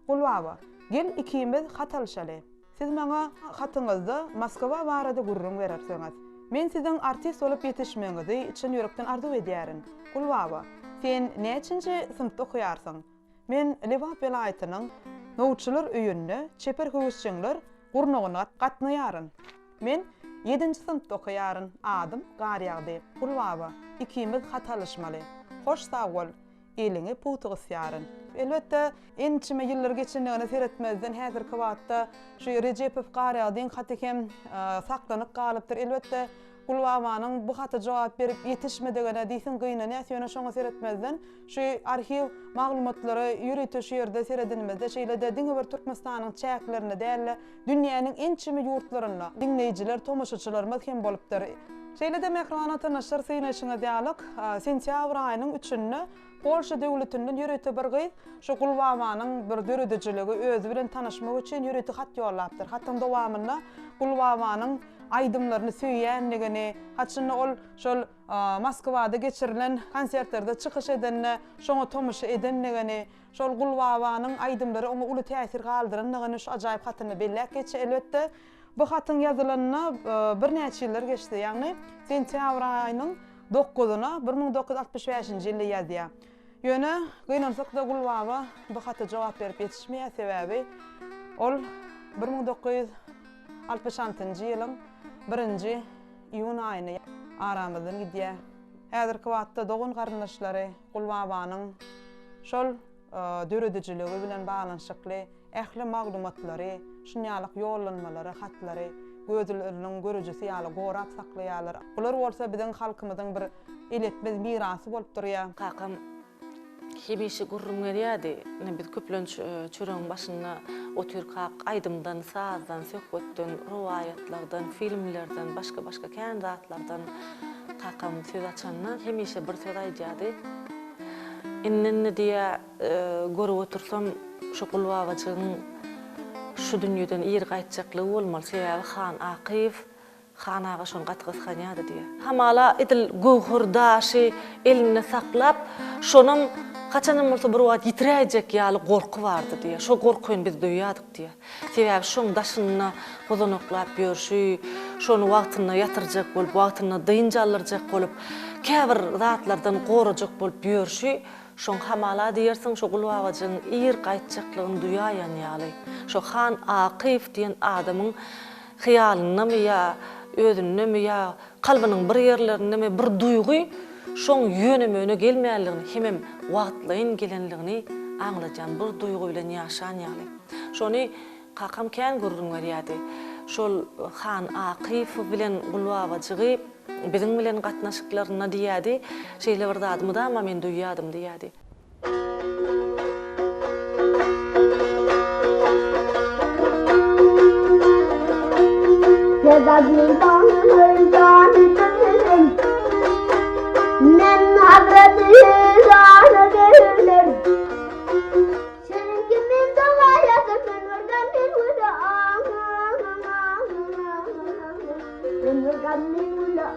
Gulwawa, gel ikimiz hat alşaly. Siz maňa hatyňyzda Moskwa barada gurrun berersiňiz. Men siziň artist bolup ýetişmeňizi için ýürekden arzu edýärin. Gulwawa, sen näçinji synpda okuýarsyň? Men Lewap welaýatynyň Nowçular öýünde çeper höwüsçiňler gurnugyna gatnaýaryn. Men 7-nji synpda okuýaryn. Adym Garýagdy. Gulwawa, ikimiz hat alşmaly. Hoş sag bol. Eliňi putugysyaryn. Elbetde ençime ýyllar geçendigini seretmezden häzirki wagtda şu Rejepew Garýagdyň haty hem saklanyp galypdyr. Elbetde gulwawanyň bu hata jogap berip ýetişmedigine diýsin gyna näçe şoňa seretmezden şu arhiw maglumatlary ýürüýte şu ýerde seredinimizde şeýlede diňe bir Türkmenistanyň çäklerini dälle dünýäniň ençime ýurtlaryna dinleýijiler, tomoşaçylarymyz hem bolupdyr. Şeýlede mehriban watandaşlar synaşyňa diýalyk sentýabr aýynyň 3-nde Polşa döwletinden ýürüýte bir gyz şu gulwawanyň bir döredijiligi özü bilen tanyşmak üçin ýürüýte hat ýollapdyr. Hatyň dowamynda gulwawanyň aýdymlaryny söýýänligini, haçyny ol şol Moskwada geçirilen konsertlerde çykyş edenine, şoňa tomuşa edenligini, şol gulwawanyň aýdymlary oňa uly täsir galdyranlygyny şu ajaýyp hatyny belläp geçe. Elbetde bu hatyň ýazylanyna bir näçe ýyllar geçdi. Ýagny sentýabr aýynyň 9-na 1965-nji ýylda ýazýar. Ýöne gynansak da gulwawa bu hata jogap berip ýetişmeýär sebäbi ol 1966-njy ýylyň 1-nji iýun aýyny aramyzdan gidýär. Häzirki wagtda dogun garyndaşlary gulwawanyň şol döredijiligi bilen baglanyşykly ähli maglumatlary, şunýalyk ýollanmalary, hatlary gözlerinin görüjüsi ýaly gorap saklaýarlar. Bular bolsa biziň halkymyzyň bir iletmez mirasy bolup durýar. Kakam hemişe gurrun berýärdi. Biz köplenç çöreň başyna otyrkak aýdymdan, sazdan, söhbetden, rowayatlardan, filmlerden, başga kän zatlardan kakam söz açandan hemişe bir söz aýdýardy. Innenni diye görüp otursam şu gulbabaçyň şu dünýeden ýer gaýtjaklygy bolmaly. Sebäbi Han Akyf Han ağa şonu gatgysganýady diye. Hamala edil gowhurdaşy eline saklap, şonun kaçanam bolsa bir wagt ýitiräjek ýaly gorky bardy diye. Şo gorkyny biz duýýardyk diye. Sebäbi şoň daşyna gozanoklap ýörşi, şonu wagtyna ýatyrjak bolup, wagtyna dynjalyrjak bolup, käbir zatlardan gorajak bolup ýörşi, şoň hamala diýersiň şo gulbabaçyň ýer gaýtjaklygyny duýýan ýaly. Şo Han Akyf diýen adamyň hyýalyny ýa özüni ýa kalbynyň bir ýerlerinde bir duýgy şoň ýönemöne gelmeýänligini hemem wagtlaýyn gelenligini aňlajan bir duýgy bilen ýaşan ýaly. Şonu kakam kän gurrun berýärdi. Şol Han Akyf bilen gulbabaçygy biziň bilen gatnaşyklaryna diýärdi. Şeýle bir zadymy da men duýýardym diýärdi. Men hazreti zana gelirler. Senin kimin doğayası kınırgan bir vura kınırgan bir vura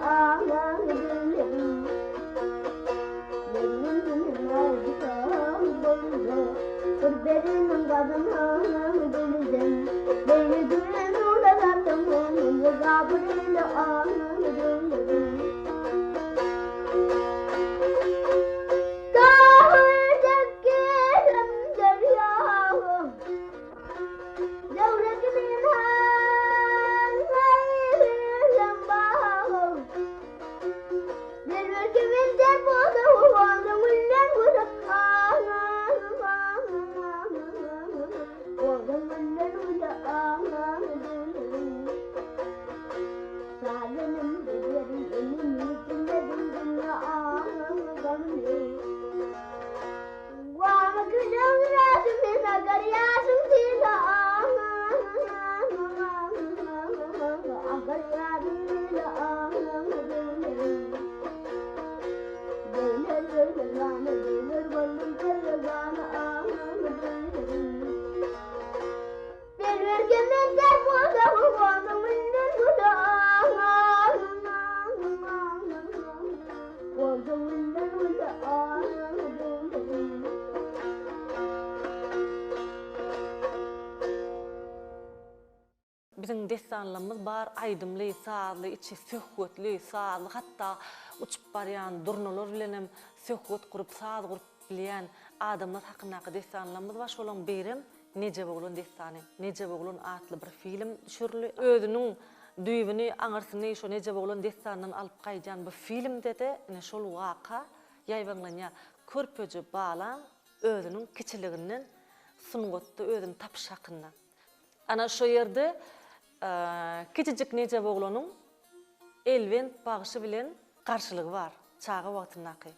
Bizim destanlarımız bar aydımlı, sağlı, içi söhbetli, sağlı, hatta uçup baryan, durnalar bilenem söhbet kurup, sağlı kurup bilen adamlar hakkındaki destanlarımız var. Şolan berim Nece Boğulun destany, Nece Boğulun atlı bir film düşürülü. Özünün düýbini, aňyrsyn şo Nece Boğulun destanından alıp gaýjan bir film dedi. Şol waka ýaýbanlanýa körpöjü balan özünün kiçiliginden sungatdy özüň tapşakyna. Ana şo ýerde kiçijik Nece Boğulunun elwent bagyşy bilen garşylygy bar, çağı wagtynaky.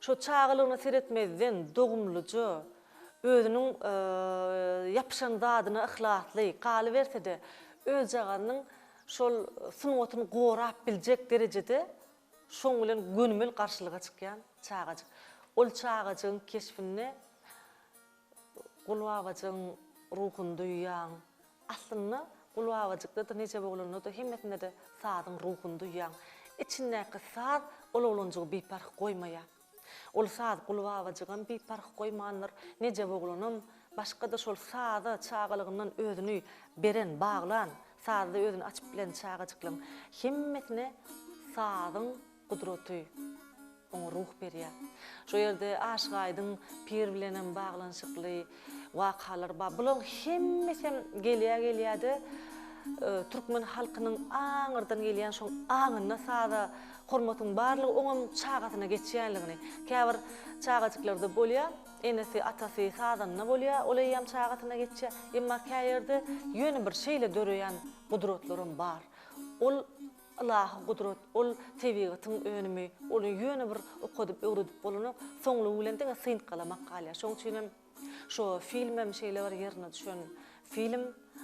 Şo çağılıgyny seretmezden dogumluja özünün yapşan dadyny ihlasly galy bersede öz jaganyň şol sungatyny gorap biljek derejede şoň bilen gönümel garşylyga çykýan çağajyk. Ol çağajyň keşfine gulbabaçyň ruhun duýýan, aslynda gulbabaçykda da Nece Boğulunda da hemmetinde de sadyň ruhun duýýan. İçindäki sad ol olanjygy bepark goýmaýar. Ol sad gulbabaçygan bepark goýmandyr. Nece Boğulunum başga da şol sada çağılygyndan özüni beren, baglan, sada özüni açyp bilen çağajyklaryň hemmetine sadyň gudraty oňa ruh berýär. Şo ýerde aşgaýdyň pir bilenem baglanşykly wakalar bar. Bular hemmesi gelýär-gelýärdi. Türkmen halkynyň aňyrdan gelýän şoň aňyna sada hormatyň barlygy oňam çağatyna geçýänligini. Käbir çağajyklarda bolýar. enesi atası sadanna bolýar, olaýam çagatyna geçýär. Emma käýerde ýöne bir şeýle döreýän gudratlarym bar. Ol Allah gudrat, ol tebigatyň önümi, ol ýöne bir okudyp öwredip bolany soňly bilen de synt galamak galýar. Şoň üçin şo filmem şeýle bir ýerine düşen film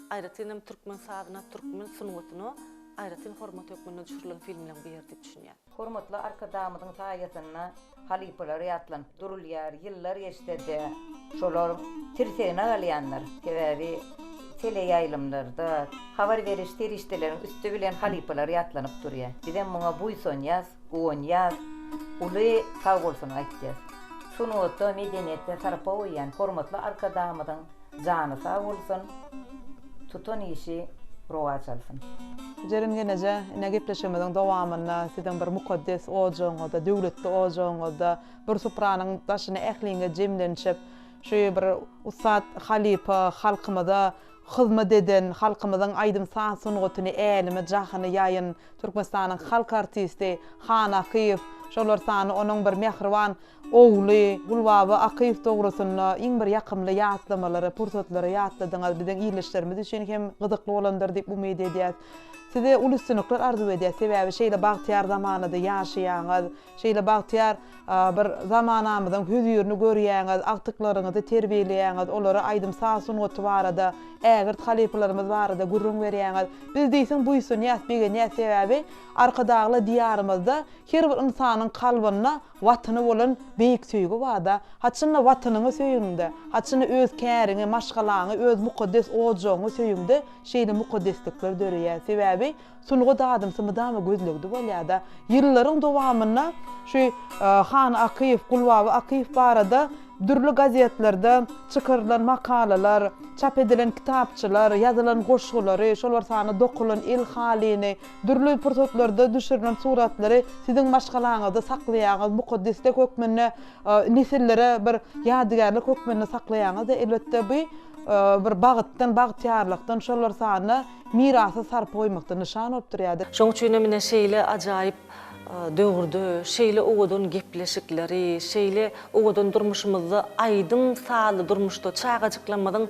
aýratynam türkmen sadyna, türkmen sunugatyna aýratyn hormat ökmende düşürilen filmler bir diýip düşünýär. Hormatly arkadamyň saýasyna halipalar ýatlan durulýar, ýyllar geçdi. Şolar tirsegine galýanlar. Sebäbi tele ýaýlymlarda habar beriş terişdelerin üstü bilen halipalar ýatlanyp durýar. Bizem muňa buýsonýaz, goňýaz, uly sag bolsun aýtýar. Sunugatda medeniyetde sarpa oýan hormatly arkadamyň jany sag bolsun, tutun işi rowaç alsın. Jerim genece ine gepleşemeden dowamyna sizden bir mukaddes ojaňyda, döwletli ojaňyda bir supranyň daşyny ähliňe jemlenşip, şu bir ustad halipa halkymyza hyzmat eden, halkymyzyň aýdym sağ sunugatyny elime jahyny ýaýyn Türkmenistanyň halk artisti Han Akyýew, şolar sany onuň bir mehriban ogly Gulbaba Akyýew dogrusyna iň bir ýakymly ýatlamaları, pursatlary ýatladyňyz biziň iýleşlerimiz üçin hem gyzykly bolandyr diýip umyt edýäs. Size ulussunuklar arzu edýär, sebäbi şeýle bagtyar zamanada ýaşaýaňyz, şeýle bagtyar bir zamanamyzyň hüzürini görýäňiz, aktyklaryňyzy terbiýeleýäňiz, olary aýdym sağ sunugaty barada, ägir halipalarymyz barada gurrun berýäňiz. Biz diýsen buýsun ýas begen ýas sebäbi arkadagly diýarymyzda her bir insanyň kalbyna watyny bolan beýik söýgü barda, haçyna watynyňy söýüňde, haçyna öz käriňi, maşgalaňy, öz mukaddes ojaňy söýüňde şeýle mukaddeslikler dörýär. Sebäbi sunugat adamsy mydama gözlegdi bolýar-da. Ýyllaryň dowamyna şu Han Akyýew, Gulbaba Akyýew barada dürli gazetlerde çykyrylan makalalar, çap edilen kitapçylar, ýazylan goşgulary, şolar sany dokulan el halini, dürli pursatlarda düşürilen suratlary siziň maşgalaňyzda saklaýaňyz, mukaddeslik hökmüne, nesillere bir ýadygarlyk hökmüne saklaýaňyz da elbetde bu bir bagytdan, bagtyarlykdan şolar sany mirasy sarp goýmakda nişan bolup durýardy. Şoň üçin mene şeýle ajaýyp döwürde, şeýle owadan gepleşikleri, şeýle owadan durmuşymyzda aýdym saly durmuşda çagajyklanmadan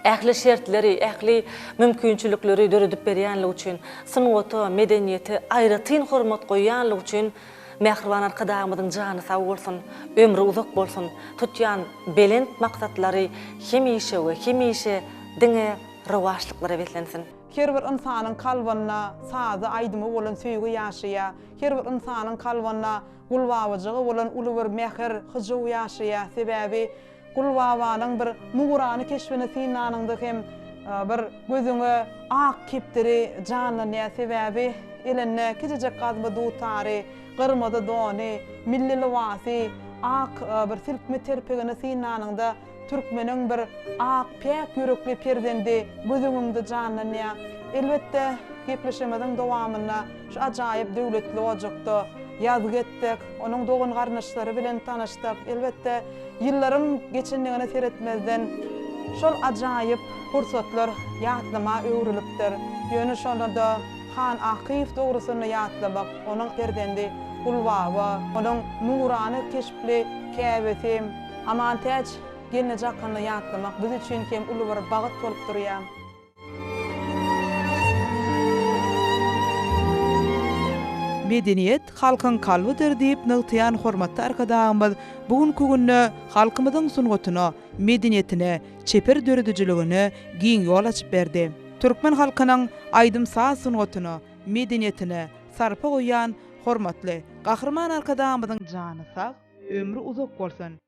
ähli şertleri, ähli mümkinçilikleri döredip berýänligi üçin, sunugaty, medeniýeti aýratyn hormat goýanlygy üçin mehriban arkadamyň jany sag bolsun, ömrü uzak bolsun, tutýan belent maksatlary hemişe diňe rowaşlyklara betlensin. Her bir insanyň kalbyna sazy aýdymy bolan söýgü ýaşaýar. Her bir insanyň kalbyna gulbabadygy bolan uly bir mehr, hyjyw ýaşaýar. Sebäbi Gulbabanyň bir nurany keşfine synanyňda hem bir gözüňe ak kepdiri janlanýar. Sebäbi elinde kijek gazma dutary, gyrmada dony, milli lawasy, ak bir silpme terpegine synanyňda Türkmeniň bir ak pek yürekli perdendi gözüňde janlanýar. Elbetde gepleşemeden dowamyna şu ajaýyp döwletli ojakda ýazyk etdik, onuň dogan garnaşlary bilen tanyşdyk. Elbetde ýyllaryň geçendigine seretmezden şol ajaýyp pursatlar ýatlama öwrilipdir. Ýöne şonda Han Akyýew dogrusyny ýatlamak, onuň perdendi Gulbaba, onuň nurany keşpli käbeti, amantäç gelne jakynly ýatlamak biz üçin hem uly bir bagyt bolup durýar. Medeniýet halkyň kalbydyr diýip nygtyan hormatly arkadaşlarymyz bugünkü günde halkymyzyň sunugatyna, medeniýetine, çeper döredüjiligine giň ýol açyp berdi. Türkmen halkynyň aýdym sağ sunugatyna, medeniýetine sarpa goýan hormatly gahrman arkadaşlarymyzyň jany sag, ömrü uzak bolsun.